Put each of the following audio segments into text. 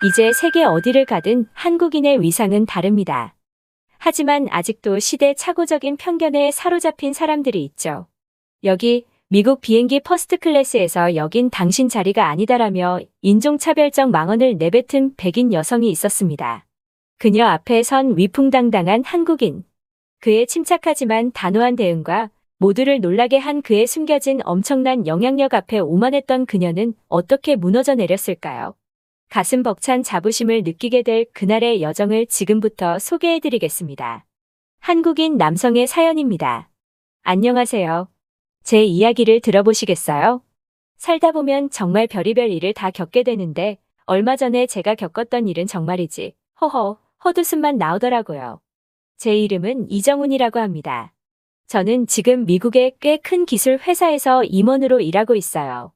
이제 세계 어디를 가든 한국인의 위상은 다릅니다. 하지만 아직도 시대착오적인 편견에 사로잡힌 사람들이 있죠. 여기 미국 비행기 퍼스트 클래스에서 여긴 당신 자리가 아니다라며 인종차별적 망언을 내뱉은 백인 여성이 있었습니다. 그녀 앞에 선 위풍당당한 한국인. 그의 침착하지만 단호한 대응과 모두를 놀라게 한 그의 숨겨진 엄청난 영향력 앞에 오만했던 그녀는 어떻게 무너져 내렸을까요? 가슴 벅찬 자부심을 느끼게 될 그날의 여정을 지금부터 소개해드리겠습니다. 한국인 남성의 사연입니다. 안녕하세요. 제 이야기를 들어보시겠어요? 살다 보면 정말 별의별 일을 다 겪게 되는데 얼마 전에 제가 겪었던 일은 정말이지 헛웃음만 나오더라고요. 제 이름은 이정훈이라고 합니다. 저는 지금 미국의 꽤 큰 기술 회사에서 임원으로 일하고 있어요.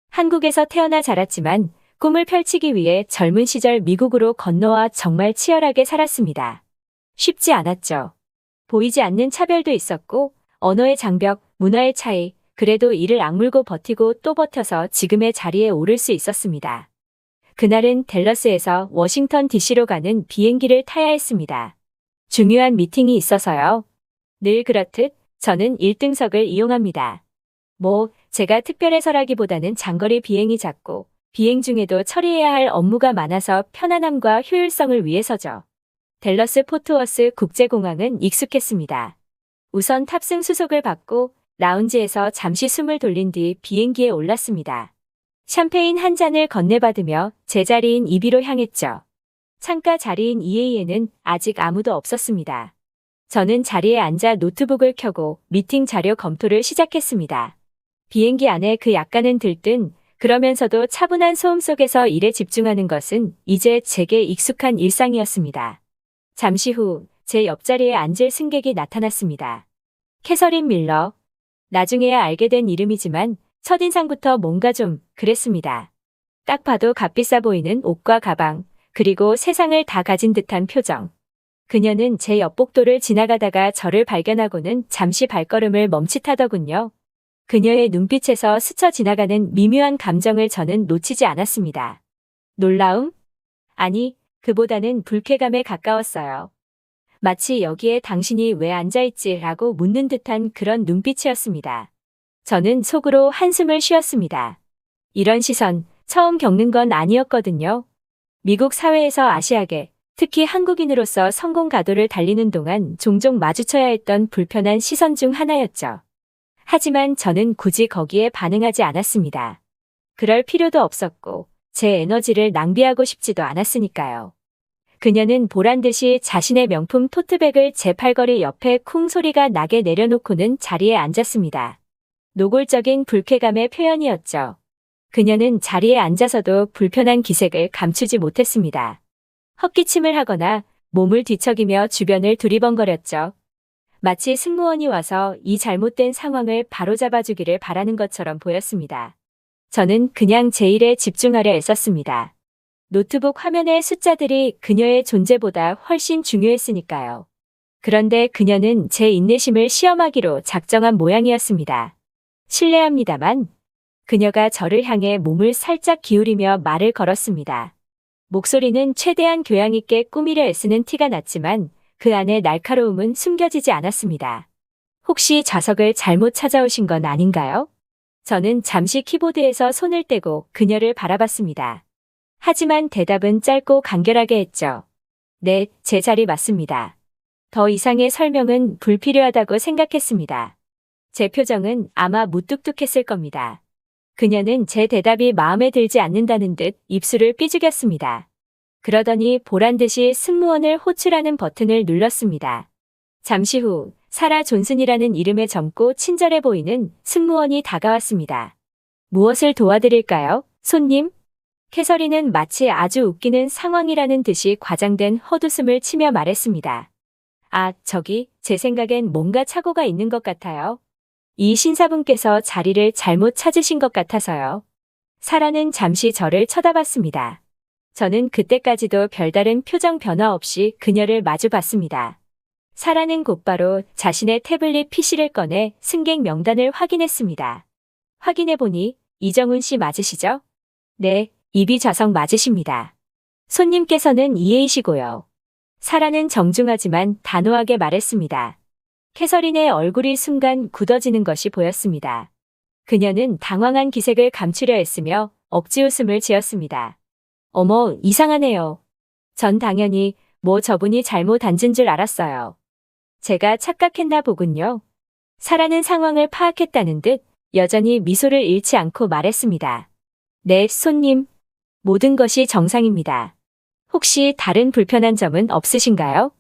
한국에서 태어나 자랐지만 꿈을 펼치기 위해 젊은 시절 미국으로 건너와 정말 치열하게 살았습니다. 쉽지 않았죠. 보이지 않는 차별도 있었고 언어의 장벽, 문화의 차이, 그래도 이를 악물고 버티고 또 버텨서 지금의 자리에 오를 수 있었습니다. 그날은 댈러스에서 워싱턴 DC로 가는 비행기를 타야 했습니다. 중요한 미팅이 있어서요. 늘 그렇듯 저는 1등석을 이용합니다. 제가 특별해서라기보다는 장거리 비행이 잦고 비행 중에도 처리해야 할 업무가 많아서 편안함과 효율성을 위해서죠. 댈러스 포트워스 국제공항은 익숙했습니다. 우선 탑승 수속을 받고 라운지에서 잠시 숨을 돌린 뒤 비행기에 올랐습니다. 샴페인 한 잔을 건네받으며 제 자리인 2B로 향했죠. 창가 자리인 2A에는 아직 아무도 없었습니다. 저는 자리에 앉아 노트북을 켜고 미팅 자료 검토를 시작했습니다. 비행기 안에 그 약간은 들뜬 그러면서도 차분한 소음 속에서 일에 집중하는 것은 이제 제게 익숙한 일상이었습니다. 잠시 후 제 옆자리에 앉을 승객이 나타났습니다. 캐서린 밀러. 나중에야 알게 된 이름이지만 첫인상부터 뭔가 좀 그랬습니다. 딱 봐도 값비싸 보이는 옷과 가방, 그리고 세상을 다 가진 듯한 표정. 그녀는 제 옆복도를 지나가다가 저를 발견하고는 잠시 발걸음을 멈칫하더군요. 그녀의 눈빛에서 스쳐 지나가는 미묘한 감정을 저는 놓치지 않았습니다. 놀라움? 아니, 그보다는 불쾌감에 가까웠어요. 마치 여기에 당신이 왜 앉아있지? 라고 묻는 듯한 그런 눈빛이었습니다. 저는 속으로 한숨을 쉬었습니다. 이런 시선, 처음 겪는 건 아니었거든요. 미국 사회에서 아시아계, 특히 한국인으로서 성공 가도를 달리는 동안 종종 마주쳐야 했던 불편한 시선 중 하나였죠. 하지만 저는 굳이 거기에 반응하지 않았습니다. 그럴 필요도 없었고 제 에너지를 낭비하고 싶지도 않았으니까요. 그녀는 보란듯이 자신의 명품 토트백을 제 팔걸이 옆에 쿵 소리가 나게 내려놓고는 자리에 앉았습니다. 노골적인 불쾌감의 표현이었죠. 그녀는 자리에 앉아서도 불편한 기색을 감추지 못했습니다. 헛기침을 하거나 몸을 뒤척이며 주변을 두리번거렸죠. 마치 승무원이 와서 이 잘못된 상황을 바로잡아주기를 바라는 것처럼 보였습니다. 저는 그냥 제 일에 집중하려 애썼습니다. 노트북 화면의 숫자들이 그녀의 존재보다 훨씬 중요했으니까요. 그런데 그녀는 제 인내심을 시험하기로 작정한 모양이었습니다. 실례합니다만 그녀가 저를 향해 몸을 살짝 기울이며 말을 걸었습니다. 목소리는 최대한 교양 있게 꾸미려 애쓰는 티가 났지만 그 안에 날카로움은 숨겨지지 않았습니다. 혹시 좌석을 잘못 찾아오신 건 아닌가요? 저는 잠시 키보드에서 손을 떼고 그녀를 바라봤습니다. 하지만 대답은 짧고 간결하게 했죠. 네, 제 자리 맞습니다. 더 이상의 설명은 불필요하다고 생각했습니다. 제 표정은 아마 무뚝뚝했을 겁니다. 그녀는 제 대답이 마음에 들지 않는다는 듯 입술을 삐죽였습니다. 그러더니 보란듯이 승무원을 호출하는 버튼을 눌렀습니다. 잠시 후 사라 존슨이라는 이름의 젊고 친절해 보이는 승무원이 다가왔습니다. 무엇을 도와드릴까요, 손님? 캐서린은 마치 아주 웃기는 상황이라는 듯이 과장된 헛웃음을 치며 말했습니다. 제 생각엔 뭔가 착오가 있는 것 같아요. 이 신사분께서 자리를 잘못 찾으신 것 같아서요. 사라는 잠시 저를 쳐다봤습니다. 저는 그때까지도 별다른 표정 변화 없이 그녀를 마주 봤습니다. 사라는 곧바로 자신의 태블릿 PC를 꺼내 승객 명단을 확인했습니다. 확인해보니 이정훈 씨 맞으시죠? 네, 입이 좌석 맞으십니다. 손님께서는 이해이시고요. 사라는 정중하지만 단호하게 말했습니다. 캐서린의 얼굴이 순간 굳어지는 것이 보였습니다. 그녀는 당황한 기색을 감추려 했으며 억지 웃음을 지었습니다. 어머, 이상하네요. 전 당연히 저분이 잘못 앉은 줄 알았어요. 제가 착각했나 보군요. 사라는 상황을 파악했다는 듯 여전히 미소를 잃지 않고 말했습니다. 네, 손님. 모든 것이 정상입니다. 혹시 다른 불편한 점은 없으신가요?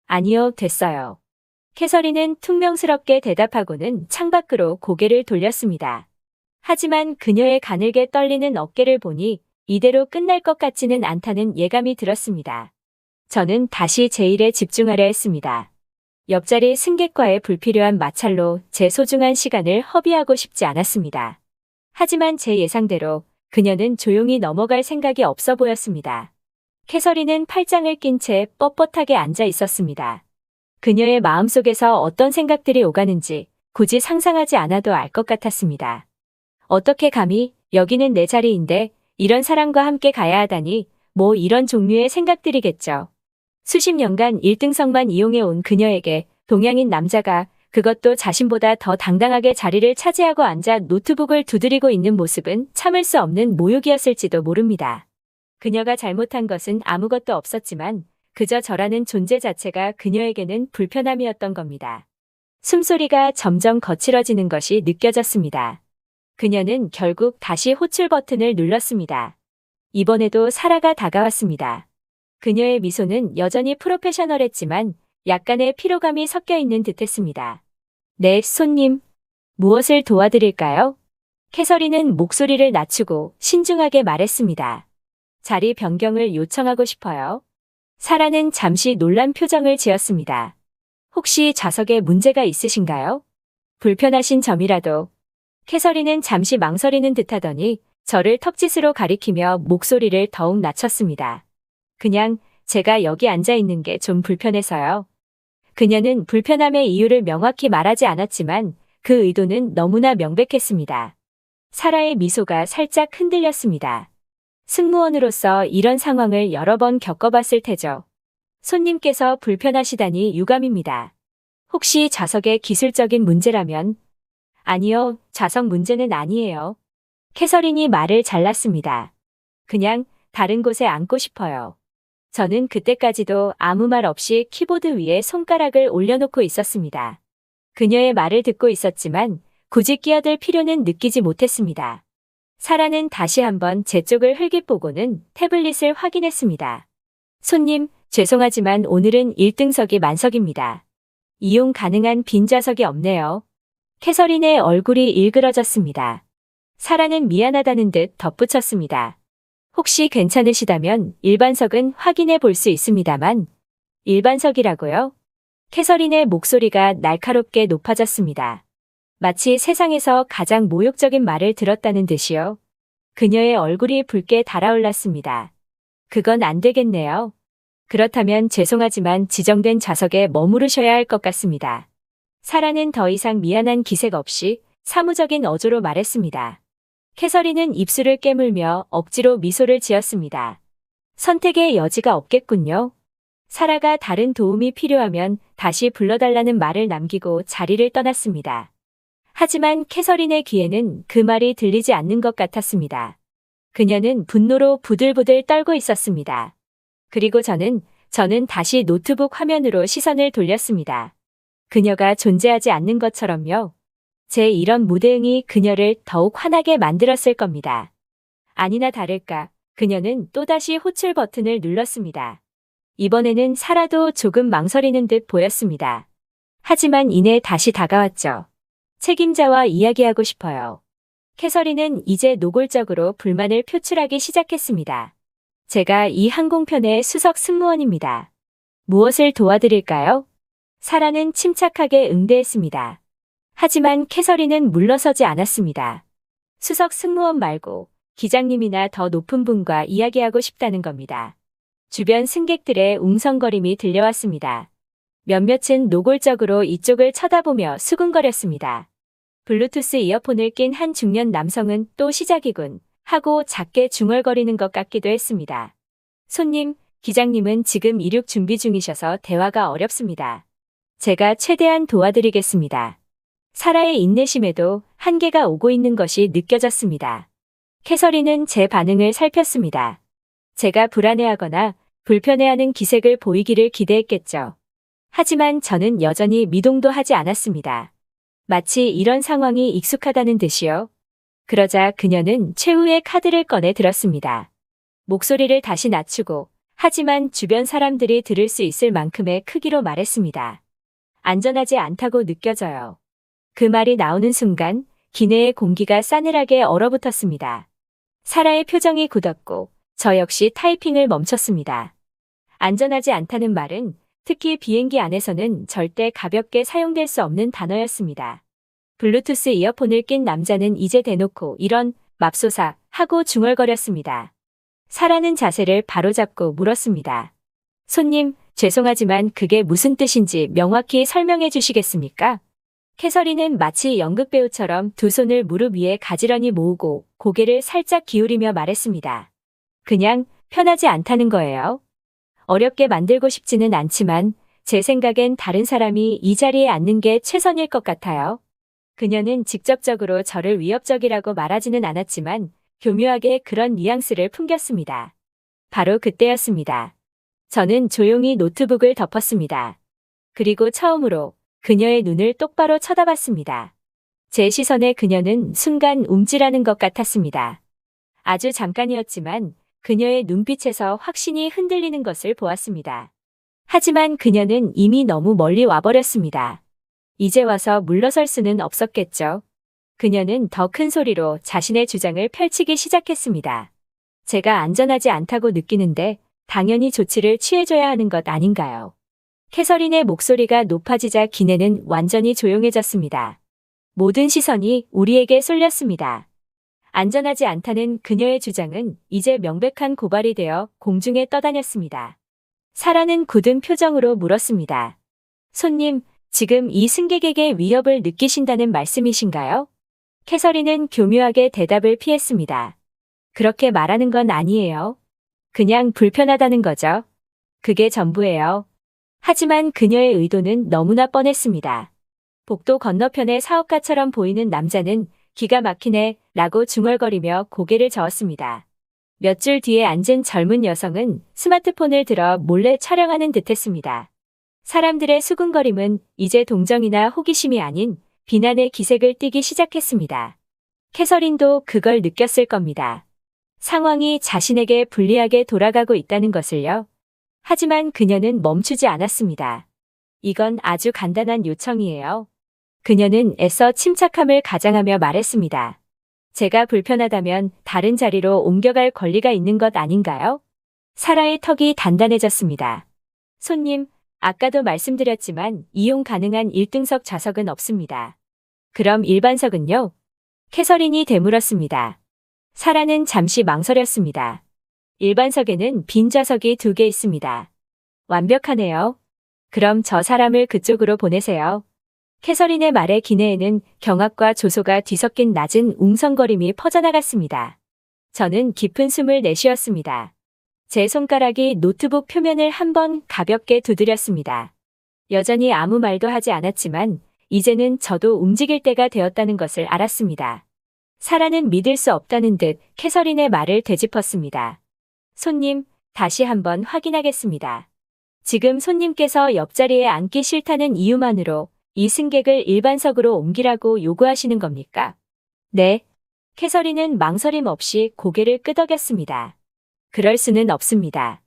아니요, 됐어요. 캐서린은 퉁명스럽게 대답하고는 창밖으로 고개를 돌렸습니다. 하지만 그녀의 가늘게 떨리는 어깨를 보니 이대로 끝날 것 같지는 않다는 예감이 들었습니다. 저는 다시 제 일에 집중하려 했습니다. 옆자리 승객과의 불필요한 마찰로 제 소중한 시간을 허비하고 싶지 않았습니다. 하지만 제 예상대로 그녀는 조용히 넘어갈 생각이 없어 보였습니다. 캐서린은 팔짱을 낀 채 뻣뻣하게 앉아 있었습니다. 그녀의 마음속에서 어떤 생각들이 오가는지 굳이 상상하지 않아도 알 것 같았습니다. 어떻게 감히 여기는 내 자리인데 이런 사람과 함께 가야 하다니 이런 종류의 생각들이겠죠. 수십 년간 1등석만 이용해온 그녀에게 동양인 남자가 그것도 자신보다 더 당당하게 자리를 차지하고 앉아 노트북을 두드리고 있는 모습은 참을 수 없는 모욕이었을지도 모릅니다. 그녀가 잘못한 것은 아무것도 없었지만 그저 저라는 존재 자체가 그녀에게는 불편함이었던 겁니다. 숨소리가 점점 거칠어지는 것이 느껴졌습니다. 그녀는 결국 다시 호출 버튼을 눌렀습니다. 이번에도 사라가 다가왔습니다. 그녀의 미소는 여전히 프로페셔널했지만 약간의 피로감이 섞여 있는 듯했습니다. 네, 손님. 무엇을 도와드릴까요? 캐서린은 목소리를 낮추고 신중하게 말했습니다. 자리 변경을 요청하고 싶어요. 사라는 잠시 놀란 표정을 지었습니다. 혹시 좌석에 문제가 있으신가요? 불편하신 점이라도. 캐서린은 잠시 망설이는 듯하더니 저를 턱짓으로 가리키며 목소리를 더욱 낮췄습니다. 그냥 제가 여기 앉아 있는 게 좀 불편해서요. 그녀는 불편함의 이유를 명확히 말하지 않았지만 그 의도는 너무나 명백했습니다. 사라의 미소가 살짝 흔들렸습니다. 승무원으로서 이런 상황을 여러 번 겪어봤을 테죠. 손님께서 불편하시다니 유감입니다. 혹시 좌석의 기술적인 문제라면? 아니요, 좌석 문제는 아니에요. 캐서린이 말을 잘랐습니다. 그냥 다른 곳에 앉고 싶어요. 저는 그때까지도 아무 말 없이 키보드 위에 손가락을 올려놓고 있었습니다. 그녀의 말을 듣고 있었지만 굳이 끼어들 필요는 느끼지 못했습니다. 사라는 다시 한번 제 쪽을 흘깃보고는 태블릿을 확인했습니다. 손님, 죄송하지만 오늘은 1등석이 만석입니다. 이용 가능한 빈 좌석이 없네요. 캐서린의 얼굴이 일그러졌습니다. 사라는 미안하다는 듯 덧붙였습니다. 혹시 괜찮으시다면 일반석은 확인해 볼 수 있습니다만. 일반석이라고요? 캐서린의 목소리가 날카롭게 높아졌습니다. 마치 세상에서 가장 모욕적인 말을 들었다는 듯이요. 그녀의 얼굴이 붉게 달아올랐습니다. 그건 안 되겠네요. 그렇다면 죄송하지만 지정된 좌석에 머무르셔야 할 것 같습니다. 사라는 더 이상 미안한 기색 없이 사무적인 어조로 말했습니다. 캐서린은 입술을 깨물며 억지로 미소를 지었습니다. 선택의 여지가 없겠군요. 사라가 다른 도움이 필요하면 다시 불러달라는 말을 남기고 자리를 떠났습니다. 하지만 캐서린의 귀에는 그 말이 들리지 않는 것 같았습니다. 그녀는 분노로 부들부들 떨고 있었습니다. 그리고 저는 다시 노트북 화면으로 시선을 돌렸습니다. 그녀가 존재하지 않는 것처럼요. 제 이런 무대응이 그녀를 더욱 화나게 만들었을 겁니다. 아니나 다를까 그녀는 또다시 호출 버튼을 눌렀습니다. 이번에는 사라도 조금 망설이는 듯 보였습니다. 하지만 이내 다시 다가왔죠. 책임자와 이야기하고 싶어요. 캐서린은 이제 노골적으로 불만을 표출하기 시작했습니다. 제가 이 항공편의 수석 승무원입니다. 무엇을 도와드릴까요? 사라는 침착하게 응대했습니다. 하지만 캐서린은 물러서지 않았습니다. 수석 승무원 말고 기장님이나 더 높은 분과 이야기하고 싶다는 겁니다. 주변 승객들의 웅성거림이 들려왔습니다. 몇몇은 노골적으로 이쪽을 쳐다보며 수군거렸습니다. 블루투스 이어폰을 낀 한 중년 남성은 또 시작이군 하고 작게 중얼거리는 것 같기도 했습니다. 손님, 기장님은 지금 이륙 준비 중이셔서 대화가 어렵습니다. 제가 최대한 도와드리겠습니다. 사라의 인내심에도 한계가 오고 있는 것이 느껴졌습니다. 캐서린은 제 반응을 살폈습니다. 제가 불안해하거나 불편해하는 기색을 보이기를 기대했겠죠. 하지만 저는 여전히 미동도 하지 않았습니다. 마치 이런 상황이 익숙하다는 듯이요. 그러자 그녀는 최후의 카드를 꺼내 들었습니다. 목소리를 다시 낮추고 하지만 주변 사람들이 들을 수 있을 만큼의 크기로 말했습니다. 안전하지 않다고 느껴져요. 그 말이 나오는 순간 기내의 공기가 싸늘하게 얼어붙었습니다. 사라의 표정이 굳었고 저 역시 타이핑을 멈췄습니다. 안전하지 않다는 말은 특히 비행기 안에서는 절대 가볍게 사용될 수 없는 단어였습니다. 블루투스 이어폰을 낀 남자는 이제 대놓고 이런 맙소사 하고 중얼거렸습니다. 사라는 자세를 바로잡고 물었습니다. 손님, 죄송하지만 그게 무슨 뜻인지 명확히 설명해 주시겠습니까? 캐서린은 마치 연극배우처럼 두 손을 무릎 위에 가지런히 모으고 고개를 살짝 기울이며 말했습니다. 그냥 편하지 않다는 거예요. 어렵게 만들고 싶지는 않지만 제 생각엔 다른 사람이 이 자리에 앉는 게 최선일 것 같아요. 그녀는 직접적으로 저를 위협적이라고 말하지는 않았지만 교묘하게 그런 뉘앙스를 풍겼습니다. 바로 그때였습니다. 저는 조용히 노트북을 덮었습니다. 그리고 처음으로 그녀의 눈을 똑바로 쳐다봤습니다. 제 시선에 그녀는 순간 움찔하는 것 같았습니다. 아주 잠깐이었지만 그녀의 눈빛에서 확신이 흔들리는 것을 보았습니다. 하지만 그녀는 이미 너무 멀리 와버렸습니다. 이제 와서 물러설 수는 없었겠죠. 그녀는 더 큰 소리로 자신의 주장을 펼치기 시작했습니다. 제가 안전하지 않다고 느끼는데 당연히 조치를 취해줘야 하는 것 아닌가요? 캐서린의 목소리가 높아지자 기내는 완전히 조용해졌습니다. 모든 시선이 우리에게 쏠렸습니다. 안전하지 않다는 그녀의 주장은 이제 명백한 고발이 되어 공중에 떠다녔습니다. 사라는 굳은 표정으로 물었습니다. 손님, 지금 이 승객에게 위협을 느끼신다는 말씀이신가요? 캐서린은 교묘하게 대답을 피했습니다. 그렇게 말하는 건 아니에요. 그냥 불편하다는 거죠. 그게 전부예요. 하지만 그녀의 의도는 너무나 뻔했습니다. 복도 건너편의 사업가처럼 보이는 남자는 기가 막히네 라고 중얼거리며 고개를 저었습니다. 몇 줄 뒤에 앉은 젊은 여성은 스마트폰을 들어 몰래 촬영하는 듯했습니다. 사람들의 수군거림은 이제 동정이나 호기심이 아닌 비난의 기색을 띠기 시작했습니다. 캐서린도 그걸 느꼈을 겁니다. 상황이 자신에게 불리하게 돌아가고 있다는 것을요. 하지만 그녀는 멈추지 않았습니다. 이건 아주 간단한 요청이에요. 그녀는 애써 침착함을 가장하며 말했습니다. 제가 불편하다면 다른 자리로 옮겨갈 권리가 있는 것 아닌가요? 사라의 턱이 단단해졌습니다. 손님, 아까도 말씀드렸지만 이용 가능한 1등석 좌석은 없습니다. 그럼 일반석은요? 캐서린이 되물었습니다. 사라는 잠시 망설였습니다. 일반석에는 빈 좌석이 2개 있습니다. 완벽하네요. 그럼 저 사람을 그쪽으로 보내세요. 캐서린의 말에 기내에는 경악과 조소가 뒤섞인 낮은 웅성거림이 퍼져나갔습니다. 저는 깊은 숨을 내쉬었습니다. 제 손가락이 노트북 표면을 한번 가볍게 두드렸습니다. 여전히 아무 말도 하지 않았지만 이제는 저도 움직일 때가 되었다는 것을 알았습니다. 사라는 믿을 수 없다는 듯 캐서린의 말을 되짚었습니다. 손님, 다시 한번 확인하겠습니다. 지금 손님께서 옆자리에 앉기 싫다는 이유만으로 이 승객을 일반석으로 옮기라고 요구하시는 겁니까? 네. 캐서린은 망설임 없이 고개를 끄덕였습니다. 그럴 수는 없습니다.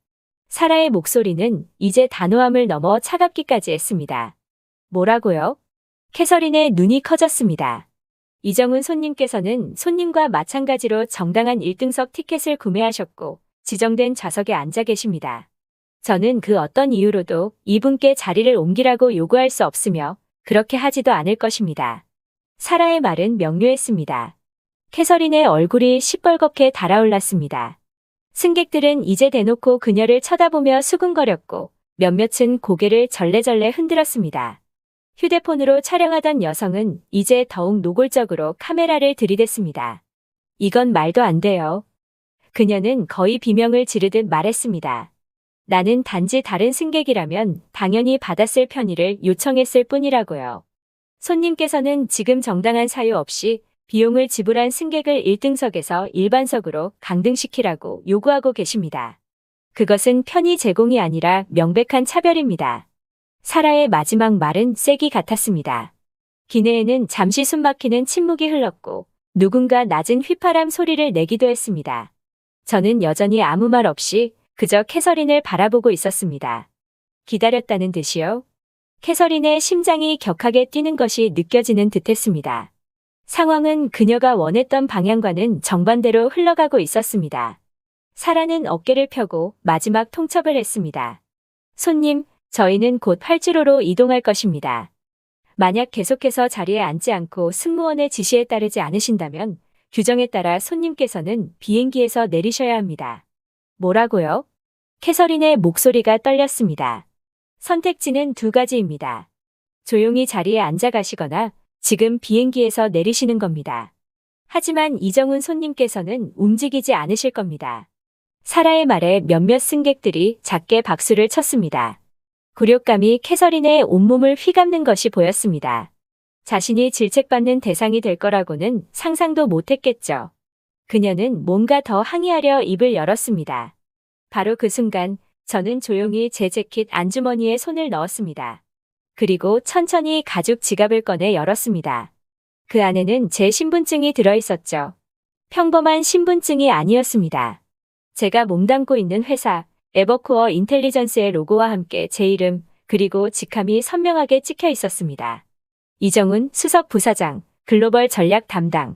사라의 목소리는 이제 단호함을 넘어 차갑기까지 했습니다. 뭐라고요? 캐서린의 눈이 커졌습니다. 이정훈 손님께서는 손님과 마찬가지로 정당한 1등석 티켓을 구매하셨고 지정된 좌석에 앉아 계십니다. 저는 그 어떤 이유로도 이분께 자리를 옮기라고 요구할 수 없으며 그렇게 하지도 않을 것입니다. 사라의 말은 명료했습니다. 캐서린의 얼굴이 시뻘겋게 달아올랐습니다. 승객들은 이제 대놓고 그녀를 쳐다보며 수군거렸고 몇몇은 고개를 절레절레 흔들었습니다. 휴대폰으로 촬영하던 여성은 이제 더욱 노골적으로 카메라를 들이댔습니다. 이건 말도 안 돼요. 그녀는 거의 비명을 지르듯 말했습니다. 나는 단지 다른 승객이라면 당연히 받았을 편의를 요청했을 뿐이라고요. 손님께서는 지금 정당한 사유 없이 비용을 지불한 승객을 1등석에서 일반석으로 강등시키라고 요구하고 계십니다. 그것은 편의 제공이 아니라 명백한 차별입니다. 사라의 마지막 말은 쐐기 같았습니다. 기내에는 잠시 숨막히는 침묵이 흘렀고 누군가 낮은 휘파람 소리를 내기도 했습니다. 저는 여전히 아무 말 없이 그저 캐서린을 바라보고 있었습니다. 기다렸다는 듯이요. 캐서린의 심장이 격하게 뛰는 것이 느껴지는 듯했습니다. 상황은 그녀가 원했던 방향과는 정반대로 흘러가고 있었습니다. 사라는 어깨를 펴고 마지막 통첩을 했습니다. 손님, 저희는 곧 활주로로 이동할 것입니다. 만약 계속해서 자리에 앉지 않고 승무원의 지시에 따르지 않으신다면 규정에 따라 손님께서는 비행기에서 내리셔야 합니다. 뭐라고요? 캐서린의 목소리가 떨렸습니다. 선택지는 두 가지입니다. 조용히 자리에 앉아 가시거나 지금 비행기에서 내리시는 겁니다. 하지만 이정훈 손님께서는 움직이지 않으실 겁니다. 사라의 말에 몇몇 승객들이 작게 박수를 쳤습니다. 굴욕감이 캐서린의 온몸을 휘감는 것이 보였습니다. 자신이 질책받는 대상이 될 거라고는 상상도 못했겠죠. 그녀는 뭔가 더 항의하려 입을 열었습니다. 바로 그 순간 저는 조용히 제 재킷 안주머니에 손을 넣었습니다. 그리고 천천히 가죽 지갑을 꺼내 열었습니다. 그 안에는 제 신분증이 들어있었죠. 평범한 신분증이 아니었습니다. 제가 몸담고 있는 회사 에버코어 인텔리전스의 로고와 함께 제 이름 그리고 직함이 선명하게 찍혀 있었습니다. 이정훈 수석 부사장, 글로벌 전략 담당.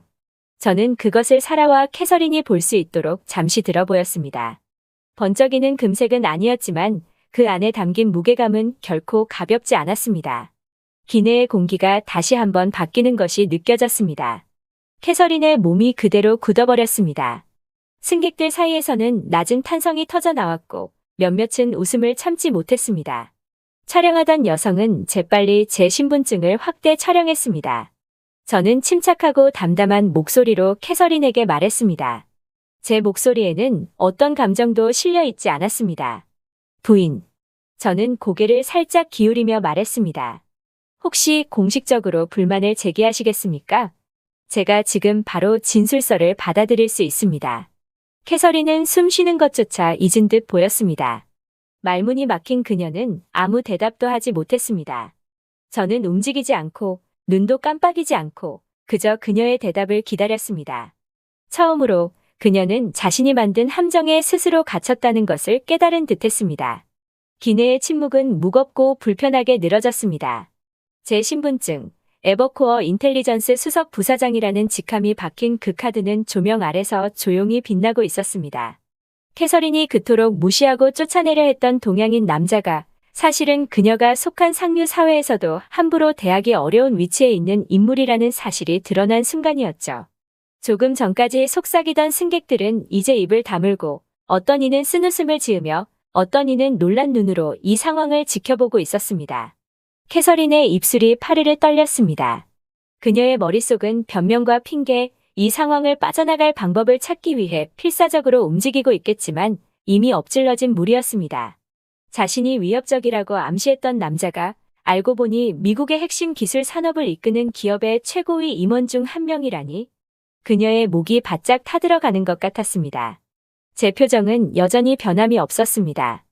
저는 그것을 사라와 캐서린이 볼 수 있도록 잠시 들어 보였습니다. 번쩍이는 금색은 아니었지만 그 안에 담긴 무게감은 결코 가볍지 않았습니다. 기내의 공기가 다시 한번 바뀌는 것이 느껴졌습니다. 캐서린의 몸이 그대로 굳어버렸습니다. 승객들 사이에서는 낮은 탄성이 터져 나왔고 몇몇은 웃음을 참지 못했습니다. 촬영하던 여성은 재빨리 제 신분증을 확대 촬영했습니다. 저는 침착하고 담담한 목소리로 캐서린에게 말했습니다. 제 목소리에는 어떤 감정도 실려 있지 않았습니다. 부인. 저는 고개를 살짝 기울이며 말했습니다. 혹시 공식적으로 불만을 제기하시겠습니까? 제가 지금 바로 진술서를 받아들일 수 있습니다. 캐서린은 숨 쉬는 것조차 잊은 듯 보였습니다. 말문이 막힌 그녀는 아무 대답도 하지 못했습니다. 저는 움직이지 않고 눈도 깜빡이지 않고 그저 그녀의 대답을 기다렸습니다. 처음으로 그녀는 자신이 만든 함정에 스스로 갇혔다는 것을 깨달은 듯했습니다. 기내의 침묵은 무겁고 불편하게 늘어졌습니다. 제 신분증, 에버코어 인텔리전스 수석 부사장이라는 직함이 박힌 그 카드는 조명 아래서 조용히 빛나고 있었습니다. 캐서린이 그토록 무시하고 쫓아내려 했던 동양인 남자가 사실은 그녀가 속한 상류 사회에서도 함부로 대하기 어려운 위치에 있는 인물이라는 사실이 드러난 순간이었죠. 조금 전까지 속삭이던 승객들은 이제 입을 다물고 어떤 이는 쓴웃음을 지으며 어떤 이는 놀란 눈으로 이 상황을 지켜보고 있었습니다. 캐서린의 입술이 파르르 떨렸습니다. 그녀의 머릿속은 변명과 핑계, 이 상황을 빠져나갈 방법을 찾기 위해 필사적으로 움직이고 있겠지만 이미 엎질러진 물이었습니다. 자신이 위협적이라고 암시했던 남자가 알고 보니 미국의 핵심 기술 산업을 이끄는 기업의 최고위 임원 중 한 명이라니 그녀의 목이 바짝 타들어가는 것 같았습니다. 제 표정은 여전히 변함이 없었습니다.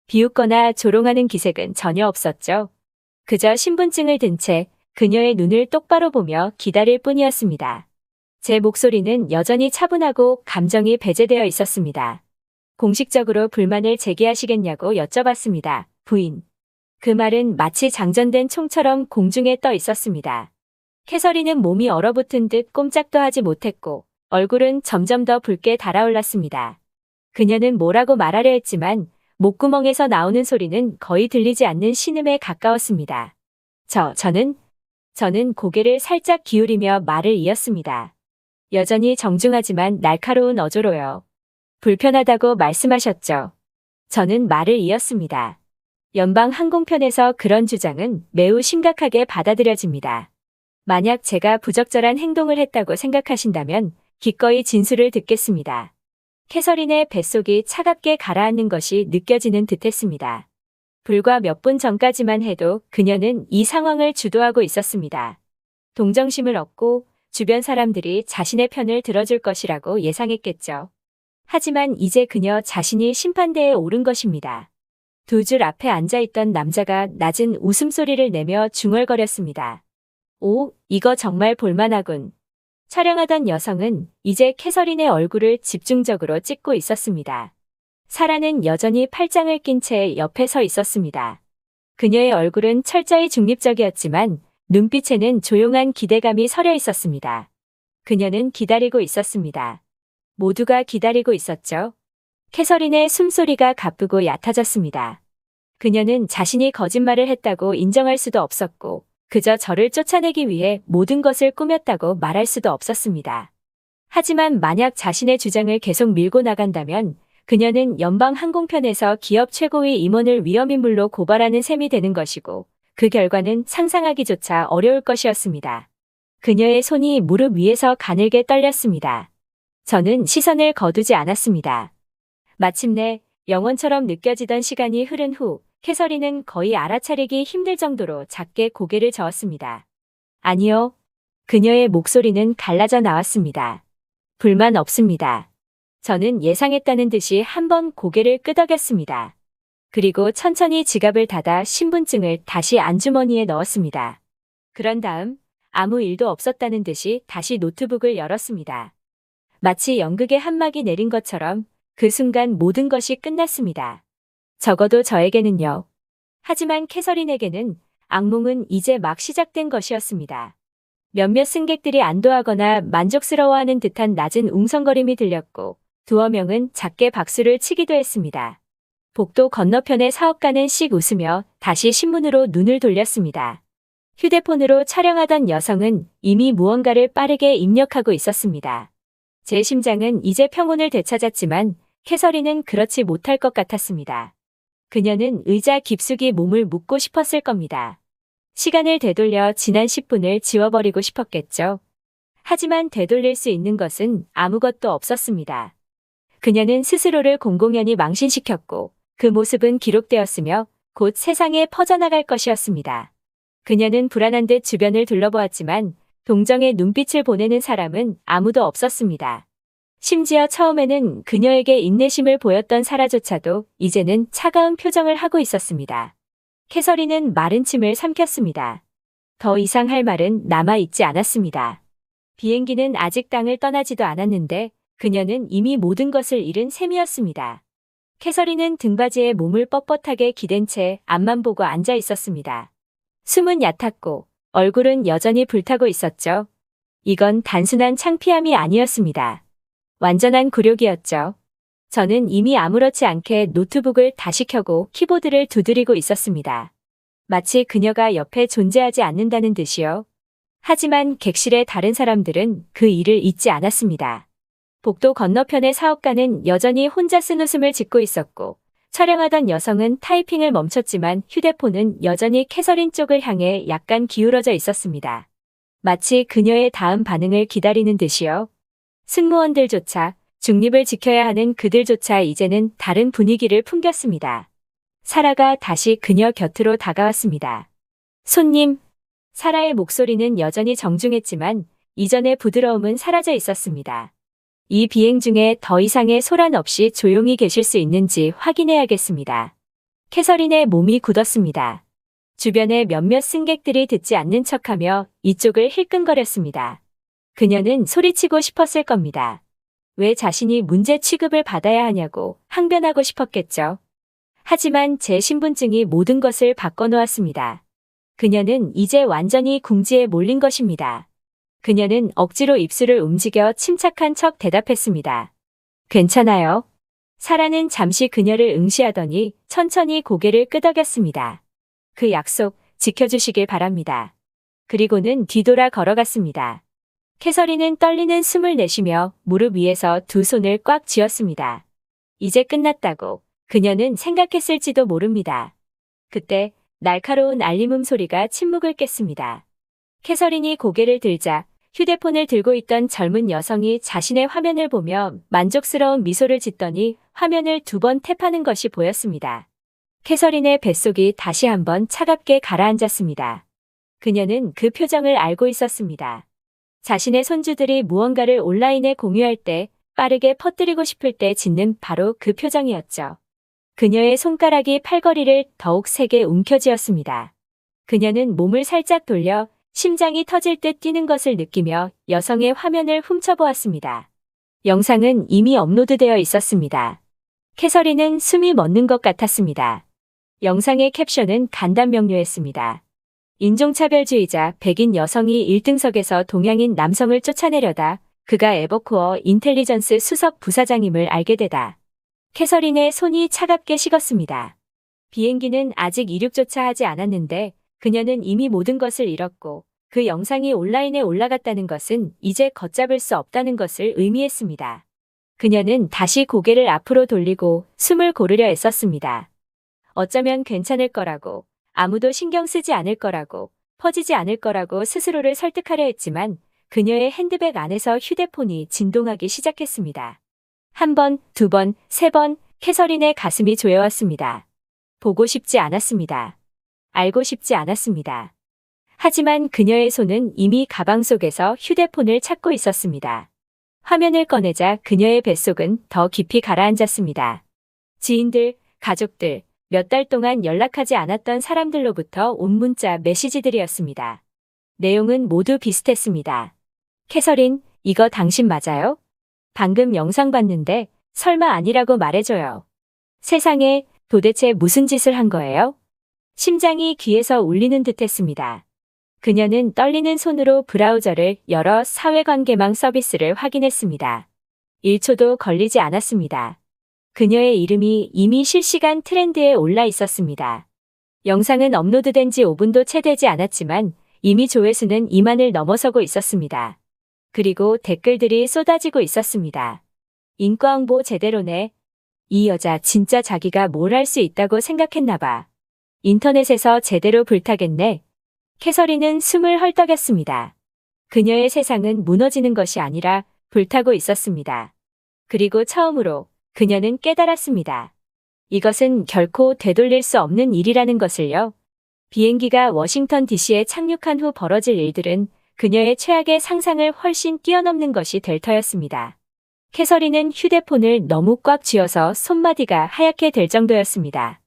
비웃거나 조롱하는 기색은 전혀 없었죠. 그저 신분증을 든 채 그녀의 눈을 똑바로 보며 기다릴 뿐이었습니다. 제 목소리는 여전히 차분하고 감정이 배제되어 있었습니다. 공식적으로 불만을 제기하시겠냐고 여쭤봤습니다. 부인. 그 말은 마치 장전된 총처럼 공중에 떠 있었습니다. 캐서린은 몸이 얼어붙은 듯 꼼짝도 하지 못했고 얼굴은 점점 더 붉게 달아올랐습니다. 그녀는 뭐라고 말하려 했지만 목구멍에서 나오는 소리는 거의 들리지 않는 신음에 가까웠습니다. 저는 고개를 살짝 기울이며 말을 이었습니다. 여전히 정중하지만 날카로운 어조로요. 불편하다고 말씀하셨죠. 저는 말을 이었습니다. 연방 항공편에서 그런 주장은 매우 심각하게 받아들여집니다. 만약 제가 부적절한 행동을 했다고 생각하신다면 기꺼이 진술을 듣겠습니다. 캐서린의 뱃속이 차갑게 가라앉는 것이 느껴지는 듯했습니다. 불과 몇 분 전까지만 해도 그녀는 이 상황을 주도하고 있었습니다. 동정심을 얻고 주변 사람들이 자신의 편을 들어줄 것이라고 예상했겠죠. 하지만 이제 그녀 자신이 심판대에 오른 것입니다. 두 줄 앞에 앉아있던 남자가 낮은 웃음소리를 내며 중얼거렸습니다. 오, 이거 정말 볼만하군. 촬영하던 여성은 이제 캐서린의 얼굴을 집중적으로 찍고 있었습니다. 사라는 여전히 팔짱을 낀 채 옆에 서 있었습니다. 그녀의 얼굴은 철저히 중립적이었지만 눈빛에는 조용한 기대감이 서려 있었습니다. 그녀는 기다리고 있었습니다. 모두가 기다리고 있었죠. 캐서린의 숨소리가 가쁘고 얕아졌습니다. 그녀는 자신이 거짓말을 했다고 인정할 수도 없었고 그저 저를 쫓아내기 위해 모든 것을 꾸몄다고 말할 수도 없었습니다. 하지만 만약 자신의 주장을 계속 밀고 나간다면 그녀는 연방 항공편에서 기업 최고위 임원을 위험인물로 고발하는 셈이 되는 것이고 그 결과는 상상하기조차 어려울 것이었습니다. 그녀의 손이 무릎 위에서 가늘게 떨렸습니다. 저는 시선을 거두지 않았습니다. 마침내 영원처럼 느껴지던 시간이 흐른 후 캐서린은 거의 알아차리기 힘들 정도로 작게 고개를 저었습니다. 아니요. 그녀의 목소리는 갈라져 나왔습니다. 불만 없습니다. 저는 예상했다는 듯이 한번 고개를 끄덕였습니다. 그리고 천천히 지갑을 닫아 신분증을 다시 안주머니에 넣었습니다. 그런 다음 아무 일도 없었다는 듯이 다시 노트북을 열었습니다. 마치 연극의 한 막이 내린 것처럼 그 순간 모든 것이 끝났습니다. 적어도 저에게는요. 하지만 캐서린에게는 악몽은 이제 막 시작된 것이었습니다. 몇몇 승객들이 안도하거나 만족스러워하는 듯한 낮은 웅성거림이 들렸고 두어 명은 작게 박수를 치기도 했습니다. 복도 건너편의 사업가는 씩 웃으며 다시 신문으로 눈을 돌렸습니다. 휴대폰으로 촬영하던 여성은 이미 무언가를 빠르게 입력하고 있었습니다. 제 심장은 이제 평온을 되찾았지만 캐서린은 그렇지 못할 것 같았습니다. 그녀는 의자 깊숙이 몸을 묻고 싶었을 겁니다. 시간을 되돌려 지난 10분을 지워버리고 싶었겠죠. 하지만 되돌릴 수 있는 것은 아무것도 없었습니다. 그녀는 스스로를 공공연히 망신시켰고 그 모습은 기록되었으며 곧 세상에 퍼져나갈 것이었습니다. 그녀는 불안한 듯 주변을 둘러보았지만 동정의 눈빛을 보내는 사람은 아무도 없었습니다. 심지어 처음에는 그녀에게 인내심을 보였던 사라조차도 이제는 차가운 표정을 하고 있었습니다. 캐서린은 마른 침을 삼켰습니다. 더 이상 할 말은 남아있지 않았습니다. 비행기는 아직 땅을 떠나지도 않았는데 그녀는 이미 모든 것을 잃은 셈이었습니다. 캐서린은 등받이에 몸을 뻣뻣하게 기댄 채 앞만 보고 앉아 있었습니다. 숨은 얕았고 얼굴은 여전히 불타고 있었죠. 이건 단순한 창피함이 아니었습니다. 완전한 굴욕이었죠. 저는 이미 아무렇지 않게 노트북을 다시 켜고 키보드를 두드리고 있었습니다. 마치 그녀가 옆에 존재하지 않는다는 듯이요. 하지만 객실의 다른 사람들은 그 일을 잊지 않았습니다. 복도 건너편의 사업가는 여전히 혼자 쓴 웃음을 짓고 있었고 촬영하던 여성은 타이핑을 멈췄지만 휴대폰은 여전히 캐서린 쪽을 향해 약간 기울어져 있었습니다. 마치 그녀의 다음 반응을 기다리는 듯이요. 승무원들조차 중립을 지켜야 하는 그들조차 이제는 다른 분위기를 풍겼습니다. 사라가 다시 그녀 곁으로 다가왔습니다. 손님. 사라의 목소리는 여전히 정중했지만 이전의 부드러움은 사라져 있었습니다. 이 비행 중에 더 이상의 소란 없이 조용히 계실 수 있는지 확인해야겠습니다. 캐서린의 몸이 굳었습니다. 주변의 몇몇 승객들이 듣지 않는 척하며 이쪽을 힐끔거렸습니다. 그녀는 소리치고 싶었을 겁니다. 왜 자신이 문제 취급을 받아야 하냐고 항변하고 싶었겠죠. 하지만 제 신분증이 모든 것을 바꿔놓았습니다. 그녀는 이제 완전히 궁지에 몰린 것입니다. 그녀는 억지로 입술을 움직여 침착한 척 대답했습니다. 괜찮아요. 사라는 잠시 그녀를 응시하더니 천천히 고개를 끄덕였습니다. 그 약속 지켜주시길 바랍니다. 그리고는 뒤돌아 걸어갔습니다. 캐서린은 떨리는 숨을 내쉬며 무릎 위에서 두 손을 꽉 쥐었습니다. 이제 끝났다고 그녀는 생각했을지도 모릅니다. 그때 날카로운 알림음 소리가 침묵을 깼습니다. 캐서린이 고개를 들자 휴대폰을 들고 있던 젊은 여성이 자신의 화면을 보며 만족스러운 미소를 짓더니 화면을 2번 탭하는 것이 보였습니다. 캐서린의 뱃속이 다시 한번 차갑게 가라앉았습니다. 그녀는 그 표정을 알고 있었습니다. 자신의 손주들이 무언가를 온라인에 공유할 때 빠르게 퍼뜨리고 싶을 때 짓는 바로 그 표정이었죠. 그녀의 손가락이 팔걸이를 더욱 세게 움켜쥐었습니다. 그녀는 몸을 살짝 돌려 심장이 터질 듯 뛰는 것을 느끼며 여성의 화면을 훔쳐보았습니다. 영상은 이미 업로드되어 있었습니다. 캐서린은 숨이 멎는 것 같았습니다. 영상의 캡션은 간단 명료했습니다. 인종차별주의자 백인 여성이 1등석에서 동양인 남성을 쫓아내려다 그가 에버코어 인텔리전스 수석 부사장임을 알게 되다. 캐서린의 손이 차갑게 식었습니다. 비행기는 아직 이륙조차 하지 않았는데 그녀는 이미 모든 것을 잃었고 그 영상이 온라인에 올라갔다는 것은 이제 걷잡을 수 없다는 것을 의미했습니다. 그녀는 다시 고개를 앞으로 돌리고 숨을 고르려 애썼습니다. 어쩌면 괜찮을 거라고, 아무도 신경 쓰지 않을 거라고, 퍼지지 않을 거라고 스스로를 설득하려 했지만 그녀의 핸드백 안에서 휴대폰이 진동하기 시작했습니다. 1번, 2번, 3번, 캐서린의 가슴이 조여왔습니다. 보고 싶지 않았습니다. 알고 싶지 않았습니다. 하지만 그녀의 손은 이미 가방 속에서 휴대폰을 찾고 있었습니다. 화면을 꺼내자 그녀의 뱃속은 더 깊이 가라앉았습니다. 지인들, 가족들, 몇 달 동안 연락하지 않았던 사람들로부터 온 문자 메시지들이었습니다. 내용은 모두 비슷했습니다. 캐서린, 이거 당신 맞아요? 방금 영상 봤는데 설마 아니라고 말해줘요. 세상에 도대체 무슨 짓을 한 거예요? 심장이 귀에서 울리는 듯했습니다. 그녀는 떨리는 손으로 브라우저를 열어 사회관계망 서비스를 확인했습니다. 1초도 걸리지 않았습니다. 그녀의 이름이 이미 실시간 트렌드에 올라 있었습니다. 영상은 업로드된 지 5분도 채 되지 않았지만 이미 조회수는 2만을 넘어서고 있었습니다. 그리고 댓글들이 쏟아지고 있었습니다. 인과응보 제대로네. 이 여자 진짜 자기가 뭘 할 수 있다고 생각했나 봐. 인터넷에서 제대로 불타겠네. 캐서린은 숨을 헐떡였습니다. 그녀의 세상은 무너지는 것이 아니라 불타고 있었습니다. 그리고 처음으로 그녀는 깨달았습니다. 이것은 결코 되돌릴 수 없는 일이라는 것을요. 비행기가 워싱턴 DC에 착륙한 후 벌어질 일들은 그녀의 최악의 상상을 훨씬 뛰어넘는 것이 될 터였습니다. 캐서린은 휴대폰을 너무 꽉 쥐어서 손마디가 하얗게 될 정도였습니다.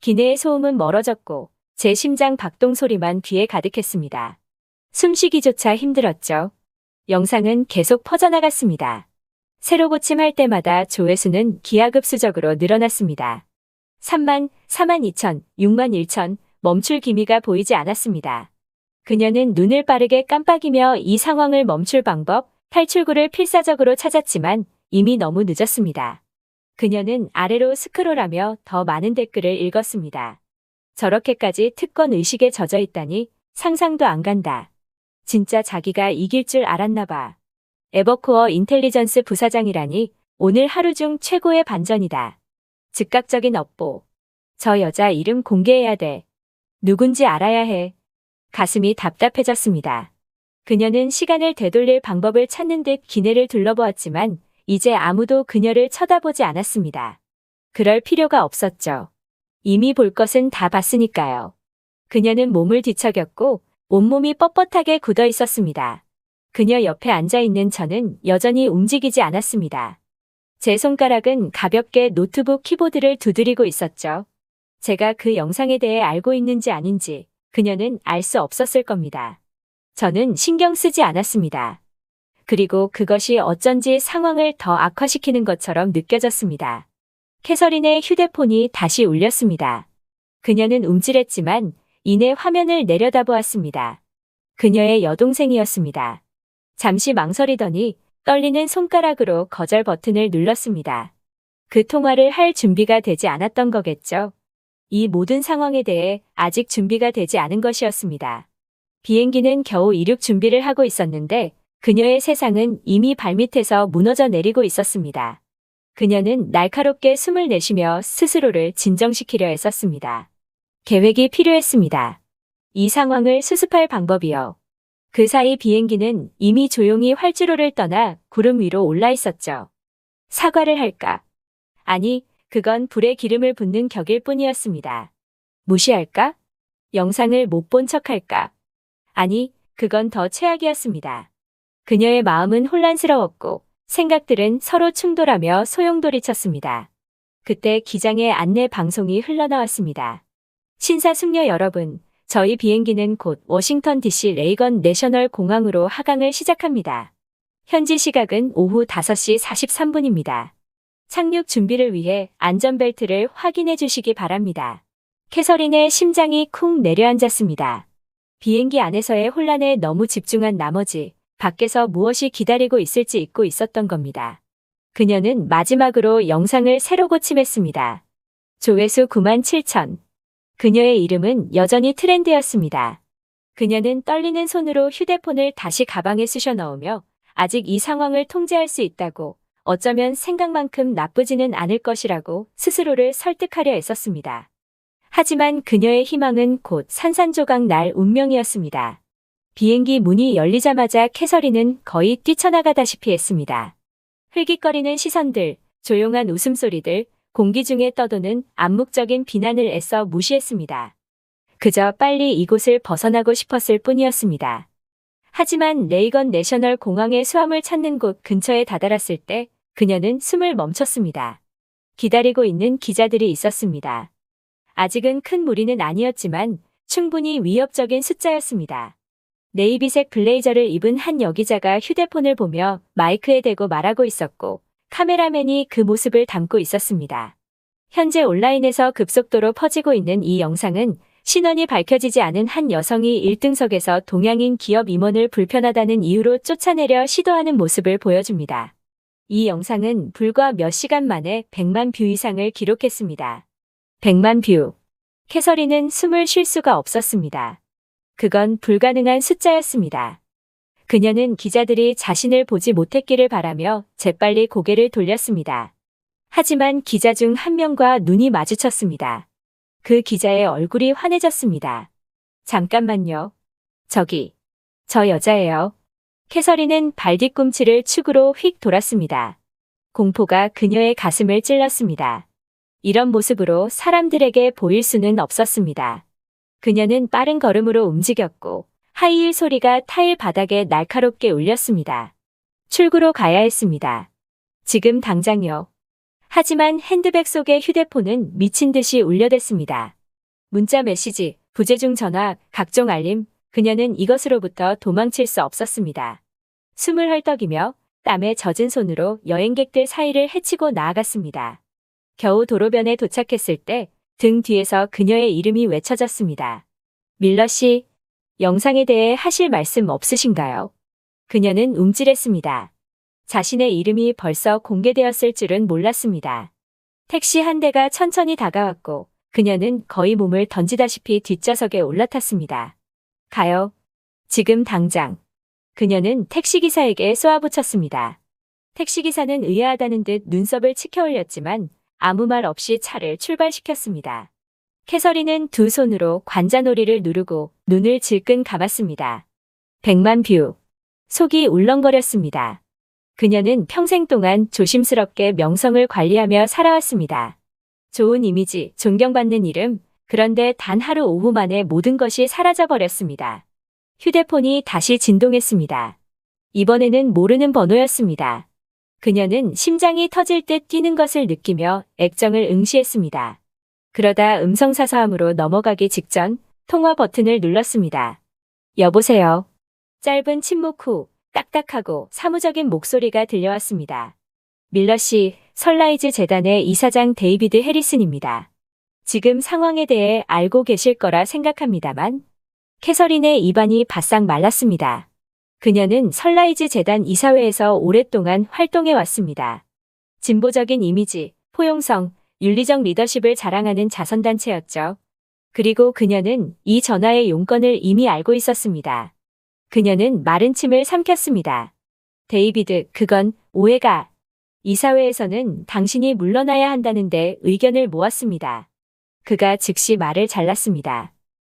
기내의 소음은 멀어졌고 제 심장 박동 소리만 귀에 가득했습니다. 숨쉬기조차 힘들었죠. 영상은 계속 퍼져나갔습니다. 새로 고침할 때마다 조회수는 기하급수적으로 늘어났습니다. 3만, 4만 2천, 6만 1천, 멈출 기미가 보이지 않았습니다. 그녀는 눈을 빠르게 깜빡이며 이 상황을 멈출 방법, 탈출구를 필사적으로 찾았지만 이미 너무 늦었습니다. 그녀는 아래로 스크롤하며 더 많은 댓글을 읽었습니다. 저렇게까지 특권 의식에 젖어 있다니 상상도 안 간다. 진짜 자기가 이길 줄 알았나 봐. 에버코어 인텔리전스 부사장이라니 오늘 하루 중 최고의 반전이다. 즉각적인 업보. 저 여자 이름 공개해야 돼. 누군지 알아야 해. 가슴이 답답해졌습니다. 그녀는 시간을 되돌릴 방법을 찾는 듯 기내를 둘러보았지만 이제 아무도 그녀를 쳐다보지 않았습니다. 그럴 필요가 없었죠. 이미 볼 것은 다 봤으니까요. 그녀는 몸을 뒤척였고 온몸이 뻣뻣하게 굳어 있었습니다. 그녀 옆에 앉아있는 저는 여전히 움직이지 않았습니다. 제 손가락은 가볍게 노트북 키보드를 두드리고 있었죠. 제가 그 영상에 대해 알고 있는지 아닌지 그녀는 알 수 없었을 겁니다. 저는 신경 쓰지 않았습니다. 그리고 그것이 어쩐지 상황을 더 악화시키는 것처럼 느껴졌습니다. 캐서린의 휴대폰이 다시 울렸습니다. 그녀는 움찔했지만 이내 화면을 내려다보았습니다. 그녀의 여동생이었습니다. 잠시 망설이더니 떨리는 손가락으로 거절 버튼을 눌렀습니다. 그 통화를 할 준비가 되지 않았던 거겠죠. 이 모든 상황에 대해 아직 준비가 되지 않은 것이었습니다. 비행기는 겨우 이륙 준비를 하고 있었는데 그녀의 세상은 이미 발밑에서 무너져 내리고 있었습니다. 그녀는 날카롭게 숨을 내쉬며 스스로를 진정시키려 했었습니다. 계획이 필요했습니다. 이 상황을 수습할 방법이요. 그 사이 비행기는 이미 조용히 활주로를 떠나 구름 위로 올라 있었죠. 사과를 할까? 아니, 그건 불에 기름을 붓는 격일 뿐이었습니다. 무시할까? 영상을 못 본 척할까? 아니, 그건 더 최악이었습니다. 그녀의 마음은 혼란스러웠고 생각들은 서로 충돌하며 소용돌이쳤습니다. 그때 기장의 안내 방송이 흘러나왔습니다. 신사숙녀 여러분, 저희 비행기는 곧 워싱턴 DC 레이건 내셔널 공항으로 하강을 시작합니다. 현지 시각은 오후 5시 43분입니다. 착륙 준비를 위해 안전벨트를 확인해 주시기 바랍니다. 캐서린의 심장이 쿵 내려앉았습니다. 비행기 안에서의 혼란에 너무 집중한 나머지 밖에서 무엇이 기다리고 있을지 잊고 있었던 겁니다. 그녀는 마지막으로 영상을 새로 고침했습니다. 조회수 97,000. 그녀의 이름은 여전히 트렌드였습니다. 그녀는 떨리는 손으로 휴대폰을 다시 가방에 쑤셔 넣으며 아직 이 상황을 통제할 수 있다고, 어쩌면 생각만큼 나쁘지는 않을 것이라고 스스로를 설득하려 애썼습니다. 하지만 그녀의 희망은 곧 산산조각 날 운명이었습니다. 비행기 문이 열리자마자 캐서린은 거의 뛰쳐나가다시피 했습니다. 흘깃거리는 시선들, 조용한 웃음소리들, 공기 중에 떠도는 암묵적인 비난을 애써 무시했습니다. 그저 빨리 이곳을 벗어나고 싶었을 뿐이었습니다. 하지만 레이건 내셔널 공항의 수함을 찾는 곳 근처에 다다랐을 때 그녀는 숨을 멈췄습니다. 기다리고 있는 기자들이 있었습니다. 아직은 큰 무리는 아니었지만 충분히 위협적인 숫자였습니다. 네이비색 블레이저를 입은 한 여기자가 휴대폰을 보며 마이크에 대고 말하고 있었고 카메라맨이 그 모습을 담고 있었습니다. 현재 온라인에서 급속도로 퍼지고 있는 이 영상은 신원이 밝혀지지 않은 한 여성이 1등석에서 동양인 기업 임원을 불편하다는 이유로 쫓아내려 시도하는 모습을 보여줍니다. 이 영상은 불과 몇 시간 만에 100만 뷰 이상을 기록했습니다. 100만 뷰. 캐서린은 숨을 쉴 수가 없었습니다. 그건 불가능한 숫자였습니다. 그녀는 기자들이 자신을 보지 못했기를 바라며 재빨리 고개를 돌렸습니다. 하지만 기자 중 한 명과 눈이 마주쳤습니다. 그 기자의 얼굴이 환해졌습니다. 잠깐만요. 저기, 저 여자예요. 캐서린은 발뒤꿈치를 축으로 휙 돌았습니다. 공포가 그녀의 가슴을 찔렀습니다. 이런 모습으로 사람들에게 보일 수는 없었습니다. 그녀는 빠른 걸음으로 움직였고 하이힐 소리가 타일 바닥에 날카롭게 울렸습니다. 출구로 가야 했습니다. 지금 당장요. 하지만 핸드백 속의 휴대폰은 미친 듯이 울려댔습니다. 문자 메시지, 부재중 전화, 각종 알림, 그녀는 이것으로부터 도망칠 수 없었습니다. 숨을 헐떡이며 땀에 젖은 손으로 여행객들 사이를 헤치고 나아갔습니다. 겨우 도로변에 도착했을 때 등 뒤에서 그녀의 이름이 외쳐졌습니다. 밀러 씨, 영상에 대해 하실 말씀 없으신가요? 그녀는 움찔했습니다. 자신의 이름이 벌써 공개되었을 줄은 몰랐습니다. 택시 한 대가 천천히 다가왔고 그녀는 거의 몸을 던지다시피 뒷좌석에 올라탔습니다. 가요. 지금 당장. 그녀는 택시기사에게 쏘아붙였습니다. 택시기사는 의아하다는 듯 눈썹을 치켜 올렸지만 아무 말 없이 차를 출발시켰습니다. 캐서린은 두 손으로 관자놀이를 누르고 눈을 질끈 감았습니다. 100만 뷰. 속이 울렁거렸습니다. 그녀는 평생 동안 조심스럽게 명성을 관리하며 살아왔습니다. 좋은 이미지, 존경받는 이름, 그런데 단 하루 오후 만에 모든 것이 사라져버렸습니다. 휴대폰이 다시 진동했습니다. 이번에는 모르는 번호였습니다. 그녀는 심장이 터질 듯 뛰는 것을 느끼며 액정을 응시했습니다. 그러다 음성사서함으로 넘어가기 직전 통화 버튼을 눌렀습니다. 여보세요. 짧은 침묵 후 딱딱하고 사무적인 목소리가 들려왔습니다. 밀러 씨, 선라이즈 재단의 이사장 데이비드 해리슨입니다. 지금 상황에 대해 알고 계실 거라 생각합니다만. 캐서린의 입안이 바싹 말랐습니다. 그녀는 선라이즈 재단 이사회에서 오랫동안 활동해 왔습니다. 진보적인 이미지, 포용성, 윤리적 리더십을 자랑하는 자선단체였죠. 그리고 그녀는 이 전화의 용건을 이미 알고 있었습니다. 그녀는 마른 침을 삼켰습니다. 데이비드, 그건 오해가. 이사회에서는 당신이 물러나야 한다는데 의견을 모았습니다. 그가 즉시 말을 잘랐습니다.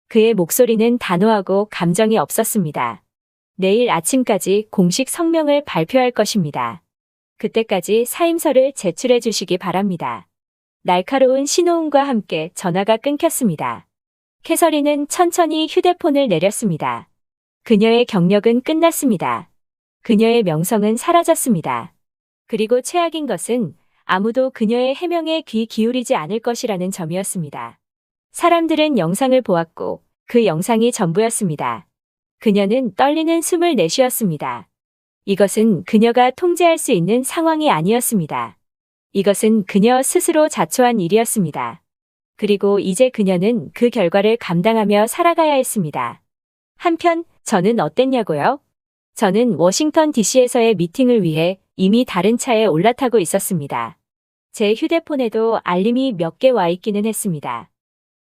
그의 목소리는 단호하고 감정이 없었습니다. 내일 아침까지 공식 성명을 발표할 것입니다. 그때까지 사임서를 제출해 주시기 바랍니다. 날카로운 신호음과 함께 전화가 끊겼습니다. 캐서린은 천천히 휴대폰을 내렸습니다. 그녀의 경력은 끝났습니다. 그녀의 명성은 사라졌습니다. 그리고 최악인 것은 아무도 그녀의 해명에 귀 기울이지 않을 것이라는 점이었습니다. 사람들은 영상을 보았고 그 영상이 전부였습니다. 그녀는 떨리는 숨을 내쉬었습니다. 이것은 그녀가 통제할 수 있는 상황이 아니었습니다. 이것은 그녀 스스로 자초한 일이었습니다. 그리고 이제 그녀는 그 결과를 감당하며 살아가야 했습니다. 한편 저는 어땠냐고요? 저는 워싱턴 DC에서의 미팅을 위해 이미 다른 차에 올라타고 있었습니다. 제 휴대폰에도 알림이 몇 개 와 있기는 했습니다.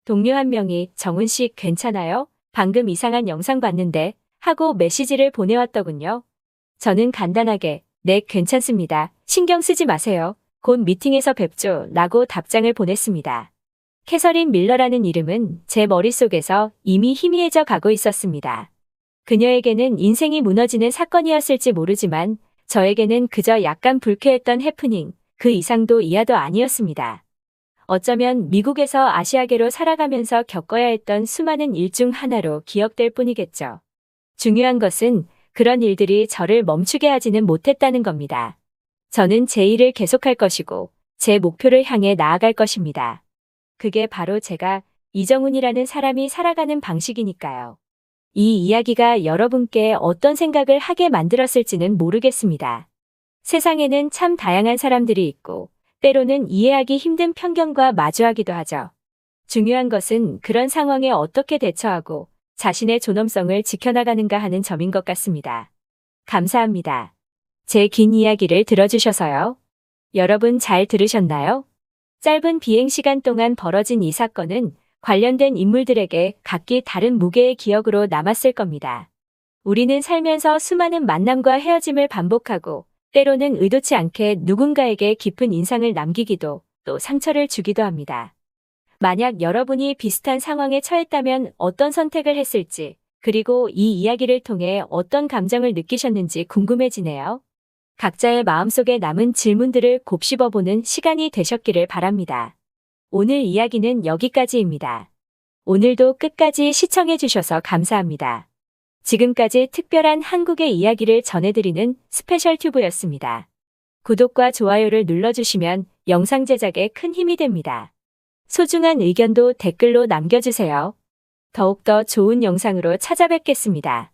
동료 한 명이 정훈 씨 괜찮아요? 방금 이상한 영상 봤는데 하고 메시지를 보내왔더군요. 저는 간단하게 네 괜찮습니다. 신경 쓰지 마세요. 곧 미팅에서 뵙죠. 라고 답장을 보냈습니다. 캐서린 밀러라는 이름은 제 머릿속에서 이미 희미해져 가고 있었습니다. 그녀에게는 인생이 무너지는 사건이었을지 모르지만 저에게는 그저 약간 불쾌했던 해프닝, 그 이상도 이하도 아니었습니다. 어쩌면 미국에서 아시아계로 살아가면서 겪어야 했던 수많은 일 중 하나로 기억될 뿐이겠죠. 중요한 것은 그런 일들이 저를 멈추게 하지는 못했다는 겁니다. 저는 제 일을 계속할 것이고 제 목표를 향해 나아갈 것입니다. 그게 바로 제가 이정훈이라는 사람이 살아가는 방식이니까요. 이 이야기가 여러분께 어떤 생각을 하게 만들었을지는 모르겠습니다. 세상에는 참 다양한 사람들이 있고 때로는 이해하기 힘든 편견과 마주하기도 하죠. 중요한 것은 그런 상황에 어떻게 대처하고 자신의 존엄성을 지켜나가는가 하는 점인 것 같습니다. 감사합니다. 제 긴 이야기를 들어주셔서요. 여러분 잘 들으셨나요? 짧은 비행시간 동안 벌어진 이 사건은 관련된 인물들에게 각기 다른 무게의 기억으로 남았을 겁니다. 우리는 살면서 수많은 만남과 헤어짐을 반복하고 때로는 의도치 않게 누군가에게 깊은 인상을 남기기도 또 상처를 주기도 합니다. 만약 여러분이 비슷한 상황에 처했다면 어떤 선택을 했을지, 그리고 이 이야기를 통해 어떤 감정을 느끼셨는지 궁금해지네요. 각자의 마음속에 남은 질문들을 곱씹어보는 시간이 되셨기를 바랍니다. 오늘 이야기는 여기까지입니다. 오늘도 끝까지 시청해주셔서 감사합니다. 지금까지 특별한 한국의 이야기를 전해드리는 스페셜 튜브였습니다. 구독과 좋아요를 눌러주시면 영상 제작에 큰 힘이 됩니다. 소중한 의견도 댓글로 남겨주세요. 더욱더 좋은 영상으로 찾아뵙겠습니다.